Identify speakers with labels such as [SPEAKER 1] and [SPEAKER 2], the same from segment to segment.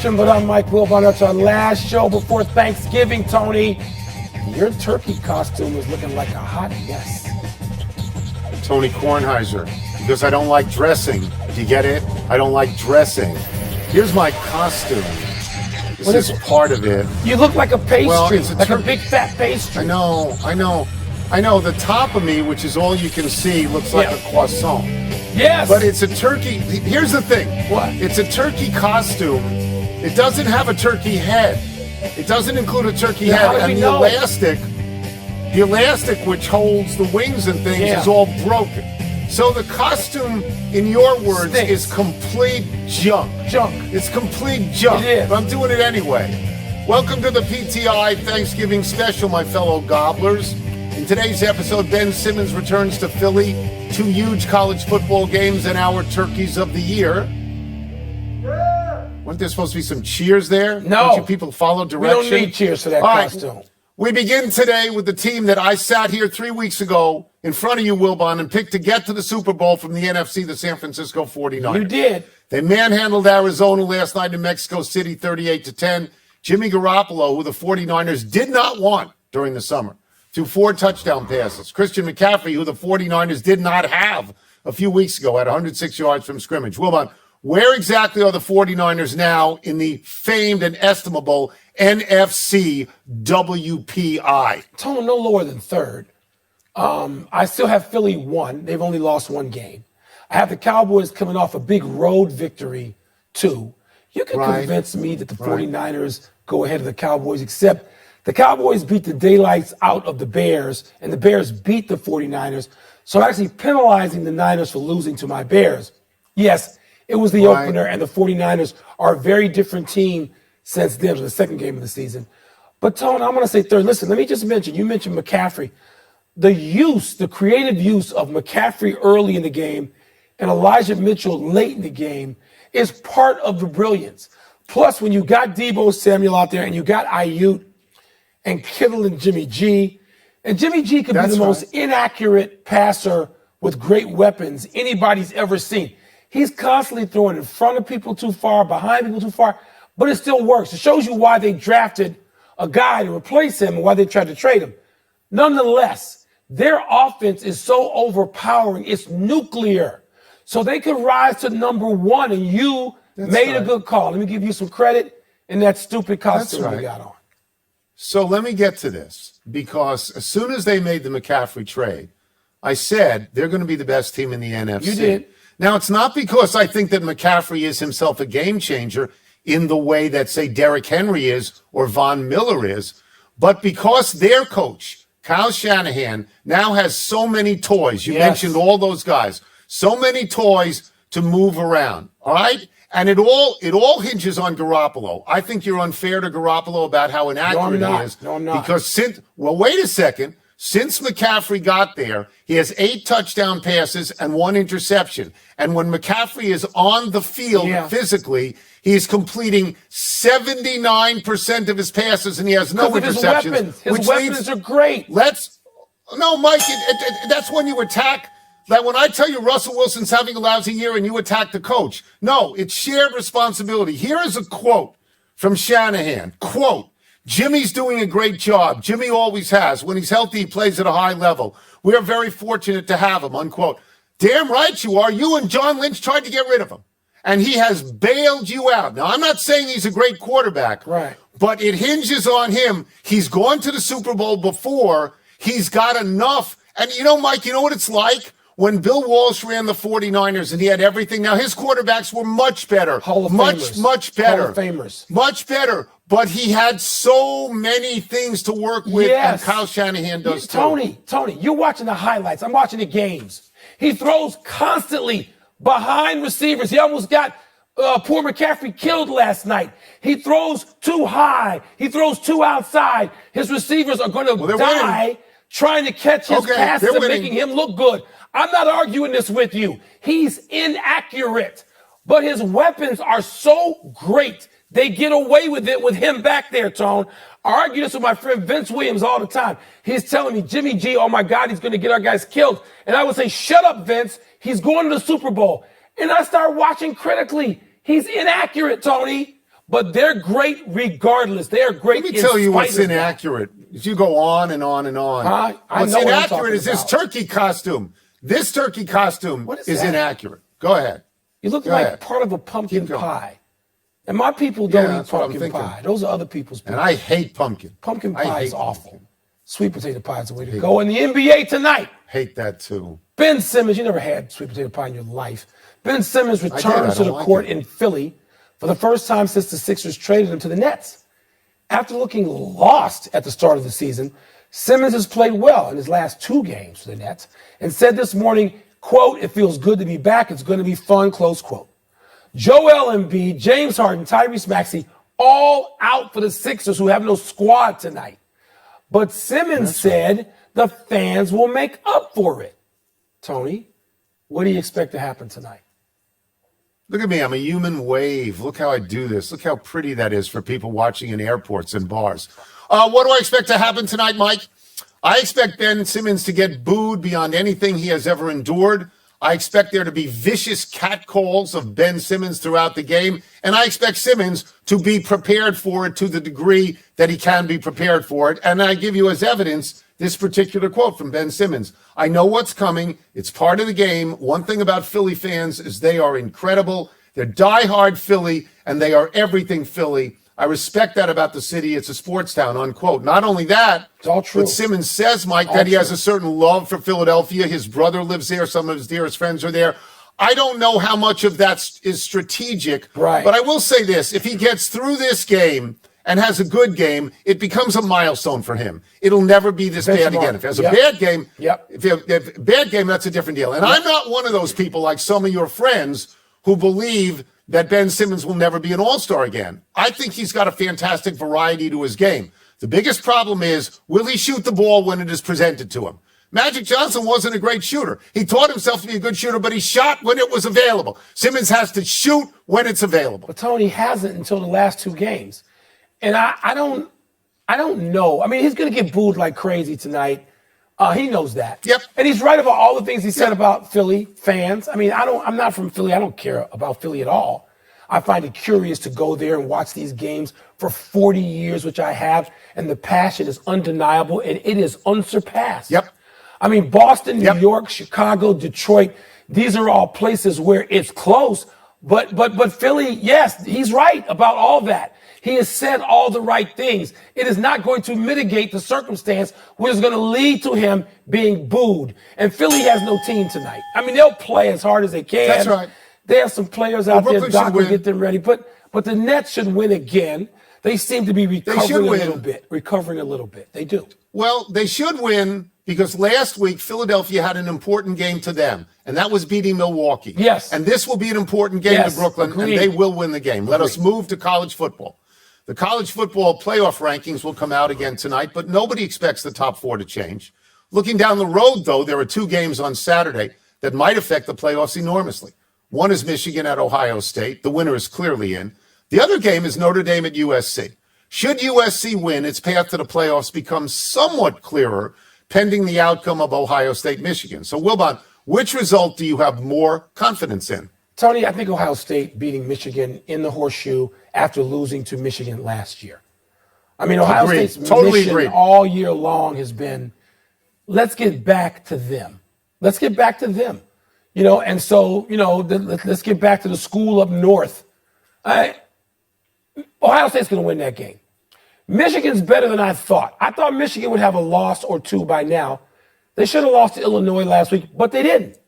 [SPEAKER 1] Interruption, but I'm Mike Wilbon. That's our last show before Thanksgiving, Tony. Your turkey costume is looking like a hot mess.
[SPEAKER 2] Tony Kornheiser, because I don't like dressing. Do you get it? I don't like dressing. Here's my costume. This is part of it.
[SPEAKER 1] You look like a pastry,
[SPEAKER 2] Well, it's
[SPEAKER 1] a big fat pastry.
[SPEAKER 2] I know. The top of me, which is all you can see, looks like a croissant.
[SPEAKER 1] Yes.
[SPEAKER 2] But it's a turkey. Here's the thing.
[SPEAKER 1] What?
[SPEAKER 2] It's a turkey costume. It doesn't have a turkey head. It doesn't include a turkey
[SPEAKER 1] How
[SPEAKER 2] head.
[SPEAKER 1] do we
[SPEAKER 2] And
[SPEAKER 1] know?
[SPEAKER 2] the elastic which holds the wings and things is all broken. So the costume, in your words,
[SPEAKER 1] Stinks.
[SPEAKER 2] is complete junk. It's complete junk.
[SPEAKER 1] It is.
[SPEAKER 2] But I'm doing it anyway. Welcome to the PTI Thanksgiving special, my fellow gobblers. In today's episode, Ben Simmons returns to Philly, 2 huge college football games, and our turkeys of the year. Weren't there supposed to be some cheers there?
[SPEAKER 1] No.
[SPEAKER 2] Don't you people follow direction?
[SPEAKER 1] We don't need cheers for that
[SPEAKER 2] All right.
[SPEAKER 1] costume.
[SPEAKER 2] We begin today with the team that I sat here 3 weeks ago in front of you, Wilbon, and picked to get to the Super Bowl from the NFC, the San Francisco 49ers.
[SPEAKER 1] You did.
[SPEAKER 2] They manhandled Arizona last night in Mexico City 38-10. Jimmy Garoppolo, who the 49ers did not want during the summer, threw 4 touchdown passes. Christian McCaffrey, who the 49ers did not have a few weeks ago, had 106 yards from scrimmage. Wilbon, where exactly are the 49ers now in the famed and estimable NFC WPI?
[SPEAKER 1] Tone no lower than third. I still have Philly 1. They've only lost 1 game. I have the Cowboys coming off a big road victory 2. You can convince me that the 49ers go ahead of the Cowboys, except the Cowboys beat the daylights out of the Bears, and the Bears beat the 49ers. So I'm actually penalizing the Niners for losing to my Bears. Yes, it was the opener, and the 49ers are a very different team since then, the second game of the season. But, Tone, I'm going to say third. Listen, let me just mention, you mentioned McCaffrey. The creative use of McCaffrey early in the game and Elijah Mitchell late in the game is part of the brilliance. Plus, when you got Deebo Samuel out there and you got Ayuk and Kittle and Jimmy G, and Jimmy G could be the most inaccurate passer with great weapons anybody's ever seen. He's constantly throwing in front of people too far, behind people too far, but it still works. It shows you why they drafted a guy to replace him and why they tried to trade him. Nonetheless, their offense is so overpowering, it's nuclear. So they could rise to number 1, and you made a good call. Let me give you some credit in that stupid costume you got on.
[SPEAKER 2] So let me get to this, because as soon as they made the McCaffrey trade, I said they're going to be the best team in the NFC.
[SPEAKER 1] You did.
[SPEAKER 2] Now, it's not because I think that McCaffrey is himself a game changer in the way that, say, Derrick Henry is or Von Miller is, but because their coach, Kyle Shanahan, now has so many toys. You mentioned all those guys. So many toys to move around, all right? And it all hinges on Garoppolo. I think you're unfair to Garoppolo about how inaccurate he is.
[SPEAKER 1] No, I'm not.
[SPEAKER 2] Because wait a second. Since McCaffrey got there, he has 8 touchdown passes and 1 interception. And when McCaffrey is on the field physically, he is completing 79% of his passes, and he has no interceptions.
[SPEAKER 1] His weapons are great.
[SPEAKER 2] No, Mike, that's when you attack. Like when I tell you Russell Wilson's having a lousy year and you attack the coach. No, it's shared responsibility. Here is a quote from Shanahan. Quote, Jimmy's doing a great job. Jimmy always has. When he's healthy, he plays at a high level. We are very fortunate to have him, unquote. Damn right you are. You and John Lynch tried to get rid of him. And he has bailed you out. Now, I'm not saying he's a great quarterback.
[SPEAKER 1] Right.
[SPEAKER 2] But it hinges on him. He's gone to the Super Bowl before. He's got enough. And you know, Mike, you know what it's like? When Bill Walsh ran the 49ers and he had everything. Now, his quarterbacks were much better.
[SPEAKER 1] Hall of Famers.
[SPEAKER 2] Much better.
[SPEAKER 1] Hall of Famers.
[SPEAKER 2] Much better. But he had so many things to work with, and Kyle Shanahan does too.
[SPEAKER 1] Tony, you're watching the highlights. I'm watching the games. He throws constantly behind receivers. He almost got poor McCaffrey killed last night. He throws too high. He throws too outside. His receivers are going to die trying to catch his passes and making him look good. I'm not arguing this with you. He's inaccurate, but his weapons are so great. They get away with it with him back there, Tone. I argue this with my friend Vince Williams all the time. He's telling me, Jimmy G, oh my God, he's going to get our guys killed. And I would say, shut up, Vince. He's going to the Super Bowl. And I start watching critically. He's inaccurate, Tony. but they're great regardless. They are great.
[SPEAKER 2] Let me tell you what's
[SPEAKER 1] spite of that.
[SPEAKER 2] inaccurate. As you go on and on and on.
[SPEAKER 1] I
[SPEAKER 2] What's
[SPEAKER 1] know what I'm
[SPEAKER 2] inaccurate
[SPEAKER 1] talking
[SPEAKER 2] is this
[SPEAKER 1] about.
[SPEAKER 2] turkey costume. This turkey costume
[SPEAKER 1] What is
[SPEAKER 2] is
[SPEAKER 1] that?
[SPEAKER 2] inaccurate. Go ahead.
[SPEAKER 1] You look
[SPEAKER 2] Go
[SPEAKER 1] like
[SPEAKER 2] ahead.
[SPEAKER 1] part of a pumpkin
[SPEAKER 2] Keep going.
[SPEAKER 1] pie. And my people don't
[SPEAKER 2] Yeah,
[SPEAKER 1] eat
[SPEAKER 2] that's what I'm
[SPEAKER 1] pumpkin
[SPEAKER 2] thinking.
[SPEAKER 1] pie. Those are other people's people.
[SPEAKER 2] And I hate pumpkin.
[SPEAKER 1] Pumpkin
[SPEAKER 2] I
[SPEAKER 1] pie
[SPEAKER 2] hate
[SPEAKER 1] is awful.
[SPEAKER 2] pumpkin.
[SPEAKER 1] Sweet potato pie is the way to go. In the NBA tonight,
[SPEAKER 2] Hate that too.
[SPEAKER 1] Ben Simmons, you never had sweet potato pie in your life. Ben Simmons
[SPEAKER 2] did. I
[SPEAKER 1] returns to
[SPEAKER 2] don't
[SPEAKER 1] the
[SPEAKER 2] like
[SPEAKER 1] court
[SPEAKER 2] it.
[SPEAKER 1] in Philly for the first time since the Sixers traded him to the Nets. After looking lost at the start of the season, Simmons has played well in his last 2 games for the Nets and said this morning, quote, "It feels good to be back. It's going to be fun," close quote. Joel Embiid, James Harden, Tyrese Maxey, all out for the Sixers who have no squad tonight. But Simmons said the fans will make up for it. Tony, what do you expect to happen tonight?
[SPEAKER 2] Look at me. I'm a human wave. Look how I do this. Look how pretty that is for people watching in airports and bars. What do I expect to happen tonight, Mike? I expect Ben Simmons to get booed beyond anything he has ever endured. I expect there to be vicious catcalls of Ben Simmons throughout the game. And I expect Simmons to be prepared for it to the degree that he can be prepared for it. And I give you as evidence this particular quote from Ben Simmons. "I know what's coming. It's part of the game. One thing about Philly fans is they are incredible. They're diehard Philly, and they are everything Philly. I respect that about the city. It's a sports town," unquote. Not only that,
[SPEAKER 1] It's all true.
[SPEAKER 2] but Simmons says, Mike,
[SPEAKER 1] All
[SPEAKER 2] that he has
[SPEAKER 1] true.
[SPEAKER 2] a certain love for Philadelphia. His brother lives there. Some of his dearest friends are there. I don't know how much of that is strategic,
[SPEAKER 1] Right.
[SPEAKER 2] but I will say this. If he gets through this game and has a good game, it becomes a milestone for him. It'll never be this bad
[SPEAKER 1] Benchmark.
[SPEAKER 2] again. If he has
[SPEAKER 1] Yep.
[SPEAKER 2] a bad game,
[SPEAKER 1] Yep.
[SPEAKER 2] if bad game, that's a different deal. And I'm not one of those people like some of your friends who believe that Ben Simmons will never be an all-star again. I think he's got a fantastic variety to his game. The biggest problem is, will he shoot the ball when it is presented to him? Magic Johnson wasn't a great shooter. He taught himself to be a good shooter, but he shot when it was available. Simmons has to shoot when it's available.
[SPEAKER 1] But Tony hasn't until the last 2 games. And I don't know. I mean, he's going to get booed like crazy tonight. He knows that.
[SPEAKER 2] Yep.
[SPEAKER 1] And he's right about all the things he said about Philly fans. I mean, I'm not from Philly. I don't care about Philly at all. I find it curious to go there and watch these games for 40 years, which I have, and the passion is undeniable and it is unsurpassed.
[SPEAKER 2] Yep.
[SPEAKER 1] I mean, Boston, New
[SPEAKER 2] Yep.
[SPEAKER 1] York, Chicago, Detroit, these are all places where it's close. But Philly, yes, he's right about all that. He has said all the right things. It is not going to mitigate the circumstance which is going to lead to him being booed. And Philly has no team tonight. I mean, they'll play as hard as they can.
[SPEAKER 2] That's right.
[SPEAKER 1] There are some players out there,
[SPEAKER 2] Brooklyn
[SPEAKER 1] Doc
[SPEAKER 2] should
[SPEAKER 1] will
[SPEAKER 2] win.
[SPEAKER 1] get them ready. But the Nets should win again. They seem to be recovering a
[SPEAKER 2] win.
[SPEAKER 1] little bit. Recovering a little bit. They do.
[SPEAKER 2] Well, they should win because last week Philadelphia had an important game to them, and that was beating Milwaukee.
[SPEAKER 1] Yes.
[SPEAKER 2] And this will be an important game
[SPEAKER 1] Yes,
[SPEAKER 2] to Brooklyn,
[SPEAKER 1] agreed.
[SPEAKER 2] and they will win the game. Let us move to college football. The college football playoff rankings will come out again tonight, but nobody expects the top 4 to change. Looking down the road, though, there are 2 games on Saturday that might affect the playoffs enormously. One is Michigan at Ohio State. The winner is clearly in. The other game is Notre Dame at USC. Should USC win, its path to the playoffs becomes somewhat clearer, pending the outcome of Ohio State-Michigan. So, Wilbon, which result do you have more confidence in?
[SPEAKER 1] Tony, I think Ohio State beating Michigan in the horseshoe after losing to Michigan last year. I mean, Ohio
[SPEAKER 2] Agreed.
[SPEAKER 1] State's
[SPEAKER 2] Totally
[SPEAKER 1] mission
[SPEAKER 2] agreed.
[SPEAKER 1] all year long has been, let's get back to them. Let's get back to them. You know, and so, you know, let's get back to the school up north. Ohio State's going to win that game. Michigan's better than I thought. I thought Michigan would have a loss or 2 by now. They should have lost to Illinois last week, but they didn't.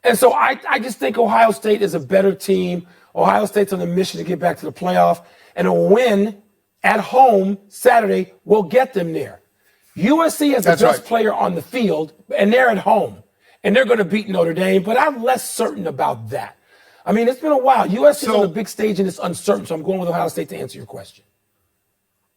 [SPEAKER 1] And so I just think Ohio State is a better team. Ohio State's on a mission to get back to the playoff, and a win at home Saturday will get them there. USC has the
[SPEAKER 2] That's
[SPEAKER 1] best
[SPEAKER 2] right.
[SPEAKER 1] player on the field, and they're at home, and they're going to beat Notre Dame, but I'm less certain about that. I mean, it's been a while. USC's on a big stage, and it's uncertain, so I'm going with Ohio State to answer your question.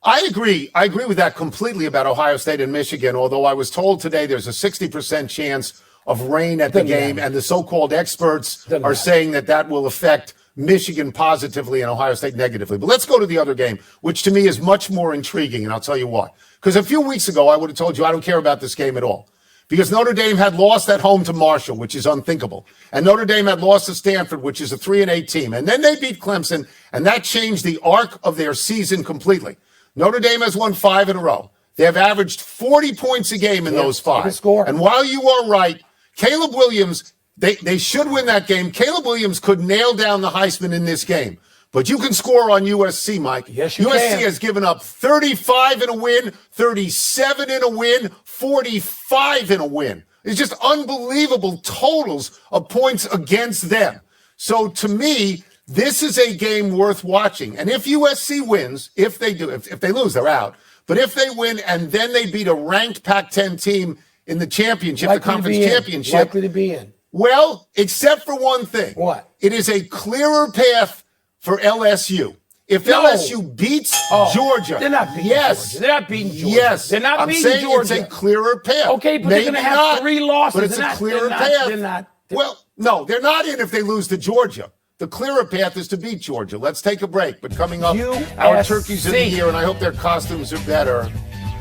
[SPEAKER 2] I agree. I agree with that completely about Ohio State and Michigan, although I was told today there's a 60% chance of rain at the
[SPEAKER 1] Doesn't
[SPEAKER 2] game,
[SPEAKER 1] matter.
[SPEAKER 2] and the so-called experts
[SPEAKER 1] Doesn't
[SPEAKER 2] are
[SPEAKER 1] matter.
[SPEAKER 2] saying that will affect Michigan positively and Ohio State negatively. But let's go to the other game, which to me is much more intriguing, and I'll tell you why. Because a few weeks ago, I would have told you I don't care about this game at all. because Notre Dame had lost at home to Marshall, which is unthinkable. And Notre Dame had lost to Stanford, which is a 3-8 team. And then they beat Clemson, and that changed the arc of their season completely. Notre Dame has won 5 in a row. They have averaged 40 points a game in those 5. And while you are right, Caleb Williams, they should win that game. Caleb Williams could nail down the Heisman in this game. But you can score on USC, Mike.
[SPEAKER 1] Yes, you
[SPEAKER 2] USC
[SPEAKER 1] can.
[SPEAKER 2] has given up 35 in a win, 37 in a win, 45 in a win. It's just unbelievable totals of points against them. So to me, this is a game worth watching. And if USC wins, if they do, if they lose, they're out. But if they win and then they beat a ranked Pac-10 team in the championship, the conference championship.
[SPEAKER 1] Likely to be in.
[SPEAKER 2] Well, except for one thing.
[SPEAKER 1] What?
[SPEAKER 2] It is a clearer path for LSU. If LSU beats Georgia.
[SPEAKER 1] They're not beating Georgia. They're not beating Georgia.
[SPEAKER 2] Yes.
[SPEAKER 1] They're not beating Georgia.
[SPEAKER 2] I'm saying it's a clearer path.
[SPEAKER 1] Okay, but they're going to have 3 losses.
[SPEAKER 2] But it's a clearer path.
[SPEAKER 1] They're not.
[SPEAKER 2] Well, no, they're not in if they lose to Georgia. The clearer path is to beat Georgia. Let's take a break. But coming up, our turkeys of the year, and I hope their costumes are better.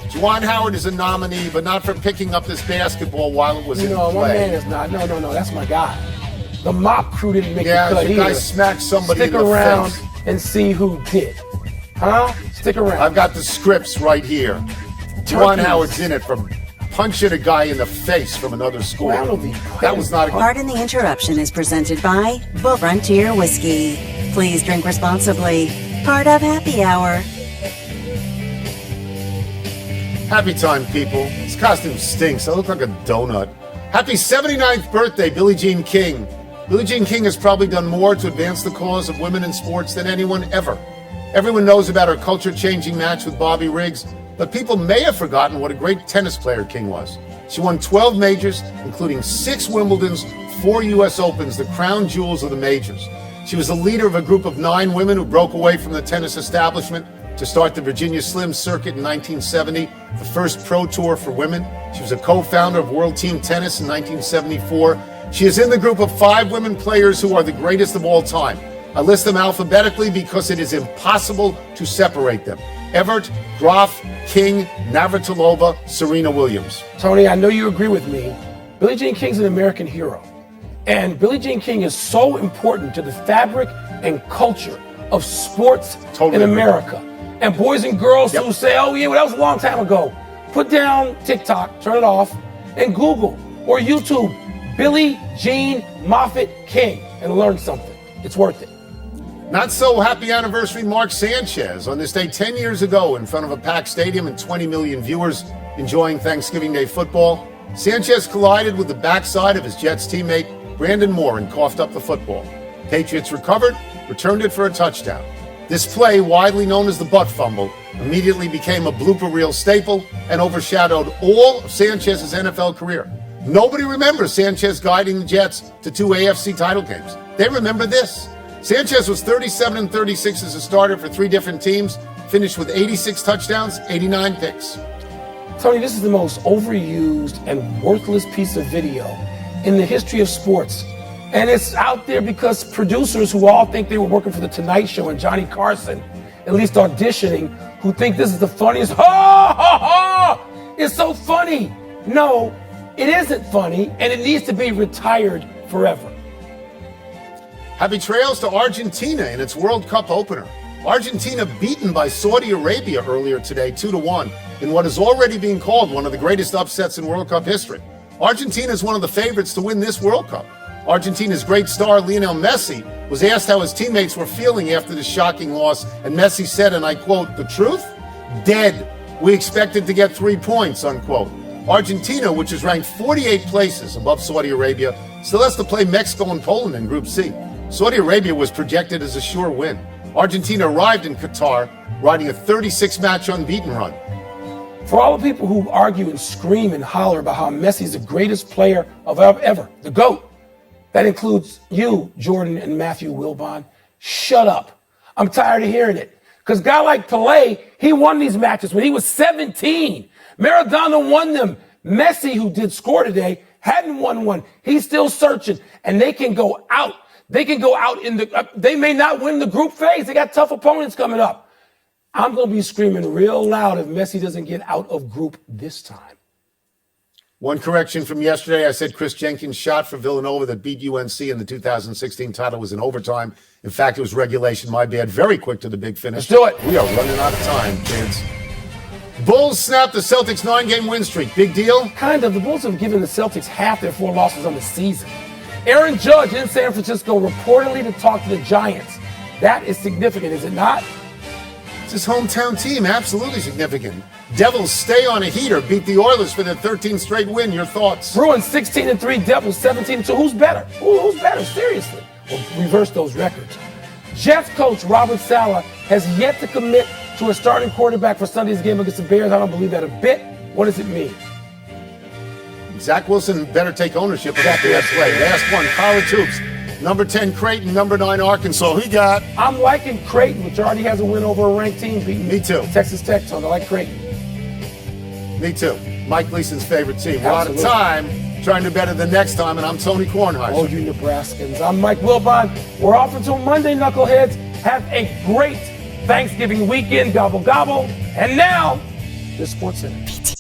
[SPEAKER 2] Juwan Howard is a nominee, but not for picking up this basketball while it was in play.
[SPEAKER 1] No, my man is not. No, that's my guy. The mop crew didn't make the cut
[SPEAKER 2] the guy smacked somebody
[SPEAKER 1] Stick
[SPEAKER 2] in the
[SPEAKER 1] around
[SPEAKER 2] face.
[SPEAKER 1] and see who did. Huh? Stick around.
[SPEAKER 2] I've got the scripts right here. Juwan Howard's in it from punching a guy in the face from another school. That was not a good.
[SPEAKER 3] Pardon the Interruption is presented by Bull Frontier Whiskey. Please drink responsibly. Part of Happy Hour.
[SPEAKER 2] Happy time, people. This costume stinks. I look like a donut. Happy 79th birthday, Billie Jean King. Billie Jean King has probably done more to advance the cause of women in sports than anyone ever. Everyone knows about her culture-changing match with Bobby Riggs, but people may have forgotten what a great tennis player King was. She won 12 majors, including 6 Wimbledons, 4 U.S. Opens, the crown jewels of the majors. She was the leader of a group of 9 women who broke away from the tennis establishment to start the Virginia Slim Circuit in 1970, the first pro tour for women. She was a co-founder of World Team Tennis in 1974. She is in the group of 5 women players who are the greatest of all time. I list them alphabetically because it is impossible to separate them. Evert, Graf, King, Navratilova, Serena Williams.
[SPEAKER 1] Tony, I know you agree with me. Billie Jean King's an American hero. And Billie Jean King is so important to the fabric and culture of sports in America. And boys and girls who say, oh, yeah, well, that was a long time ago. Put down TikTok, turn it off, and Google or YouTube Billie Jean Moffitt King and learn something. It's worth it.
[SPEAKER 2] Not so happy anniversary, Mark Sanchez. On this day 10 years ago, in front of a packed stadium and 20 million viewers enjoying Thanksgiving Day football, Sanchez collided with the backside of his Jets teammate, Brandon Moore, and coughed up the football. Patriots recovered, returned it for a touchdown. This play, widely known as the butt fumble, immediately became a blooper reel staple and overshadowed all of Sanchez's NFL career. Nobody remembers Sanchez guiding the Jets to 2 AFC title games. They remember this. Sanchez was 37-36 as a starter for 3 different teams, finished with 86 touchdowns, 89 picks.
[SPEAKER 1] Tony, this is the most overused and worthless piece of video in the history of sports. And it's out there because producers who all think they were working for The Tonight Show and Johnny Carson, at least auditioning, who think this is the funniest, it's so funny. No, it isn't funny, and it needs to be retired forever.
[SPEAKER 2] Happy trails to Argentina in its World Cup opener. Argentina beaten by Saudi Arabia earlier today, 2-1, in what is already being called one of the greatest upsets in World Cup history. Argentina is one of the favorites to win this World Cup. Argentina's great star, Lionel Messi, was asked how his teammates were feeling after the shocking loss, and Messi said, and I quote, "The truth? Dead. We expected to get 3 points," unquote. Argentina, which is ranked 48 places above Saudi Arabia, still has to play Mexico and Poland in Group C. Saudi Arabia was projected as a sure win. Argentina arrived in Qatar, riding a 36-match unbeaten run.
[SPEAKER 1] For all the people who argue and scream and holler about how Messi's the greatest player of ever, the GOAT, that includes you, Jordan, and Matthew Wilbon, shut up. I'm tired of hearing it. Because a guy like Pelé, he won these matches when he was 17. Maradona won them. Messi, who did score today, hadn't won one. He's still searching, and they can go out. They can go out in the, they may not win the group phase. They got tough opponents coming up. I'm going to be screaming real loud if Messi doesn't get out of group this time.
[SPEAKER 2] One correction from yesterday. I said Chris Jenkins' shot for Villanova that beat UNC in the 2016 title was in overtime. In fact, it was regulation. My bad. Very quick to the big finish.
[SPEAKER 1] Let's do it.
[SPEAKER 2] We are running out of time, kids. Bulls snapped the Celtics' 9-game win streak. Big deal?
[SPEAKER 1] Kind of. The Bulls have given the Celtics half their 4 losses on the season. Aaron Judge in San Francisco reportedly to talk to the Giants. That is significant, is it not?
[SPEAKER 2] It's his hometown team. Absolutely significant. Devils stay on a heater. Beat the Oilers for their 13th straight win. Your thoughts?
[SPEAKER 1] Bruins 16-3, Devils 17-2. Who's better? Who's better? Seriously. Well, reverse those records. Jets coach Robert Saleh has yet to commit to a starting quarterback for Sunday's game against the Bears. I don't believe that a bit. What does it mean?
[SPEAKER 2] Zach Wilson better take ownership of that play. Last one, college hoops. Number 10, Creighton. Number 9, Arkansas. Who you got?
[SPEAKER 1] I'm liking Creighton, which already has a win over a ranked team. Beating
[SPEAKER 2] Me too.
[SPEAKER 1] Texas Tech, so I like Creighton.
[SPEAKER 2] Me too. Mike Gleason's favorite team. We're out of
[SPEAKER 1] Absolutely.
[SPEAKER 2] time. Trying to better the next time, and I'm Tony Kornheiser.
[SPEAKER 1] Oh, you Nebraskans. I'm Mike Wilbon. We're off until Monday, knuckleheads. Have a great Thanksgiving weekend. Gobble, gobble. And now, the Sports Center.